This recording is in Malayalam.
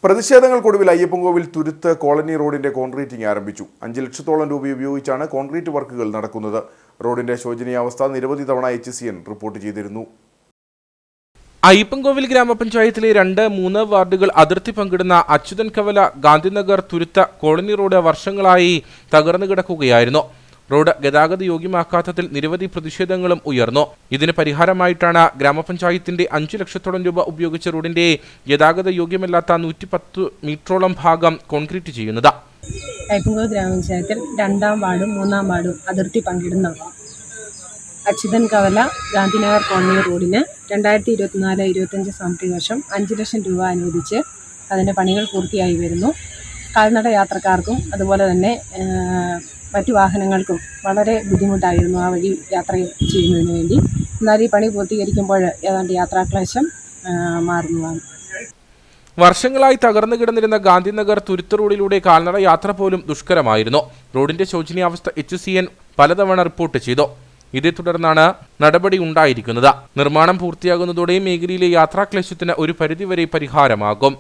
പ്രതിഷേധങ്ങൾക്കൊടുവിൽ അയ്യപ്പൻകോവിൽ തുരുത്ത് കോളനി റോഡിന്റെ കോൺക്രീറ്റിംഗ് ആരംഭിച്ചു. 5 ലക്ഷത്തോളം രൂപ ഉപയോഗിച്ചാണ് കോൺക്രീറ്റ് വർക്കുകൾ നടക്കുന്നത്. റോഡിന്റെ ശോചനീയാവസ്ഥ നിരവധി തവണ HCN റിപ്പോർട്ട് ചെയ്തിരുന്നു. അയ്യപ്പൻകോവിൽ ഗ്രാമപഞ്ചായത്തിലെ 2-3 വാർഡുകൾ അതിർത്തി പങ്കിടുന്ന അച്യുതൻ കവല ഗാന്ധിനഗർ തുരുത്ത കോളനി റോഡ് വർഷങ്ങളായി തകർന്നു കിടക്കുകയായിരുന്നു. റോഡ് ഗതാഗത യോഗ്യമാക്കാത്തതിൽ നിരവധി പ്രതിഷേധങ്ങളും ഉയർന്നു. ഇതിന് പരിഹാരമായിട്ടാണ് ഗ്രാമപഞ്ചായത്തിന്റെ 5 ലക്ഷത്തോളം രൂപ ഉപയോഗിച്ച റോഡിന്റെ ഗതാഗത യോഗ്യമല്ലാത്ത 110 മീറ്ററോളം ഭാഗം കോൺക്രീറ്റ് ചെയ്യുന്നത്. അയ്യപ്പൻകോവിൽ ഗ്രാമപഞ്ചായത്തിൽ 2-ാം വാർഡും 3-ാം വാർഡും അതിർത്തി പങ്കിടുന്ന അച്യുതൻ കവല ഗാന്ധിനഗർ കോളനി റോഡിന് 2024-25 സാമ്പത്തിക വർഷം 5 ലക്ഷം രൂപ അനുവദിച്ച് അതിൻ്റെ പണികൾ പൂർത്തിയായി വരുന്നു. കാൽനട യാത്രക്കാർക്കും അതുപോലെ തന്നെ മറ്റു വാഹനങ്ങൾക്കും വളരെ ബുദ്ധിമുട്ടായിരുന്നു ആ വഴി യാത്ര ചെയ്യുന്നതിന് വേണ്ടി. എന്നാൽ ഈ പണി പൂർത്തീകരിക്കുമ്പോൾ ഏതാണ്ട് യാത്രാക്ലേശം മാറുന്നതാണ്. വർഷങ്ങളായി തകർന്നു കിടന്നിരുന്ന ഗാന്ധിനഗർ തുരുത്ത് റോഡിലൂടെ കാൽനട യാത്ര പോലും ദുഷ്കരമായിരുന്നു. റോഡിന്റെ ശോചനീയാവസ്ഥ HCN പലതവണ റിപ്പോർട്ട് ചെയ്തു. ഇതേ തുടർന്നാണ് നടപടി ഉണ്ടായിരിക്കുന്നത്. നിർമ്മാണം പൂർത്തിയാകുന്നതോടെ മേഖലയിലെ യാത്രാക്ലേശത്തിന് ഒരു പരിധിവരെ പരിഹാരമാകും.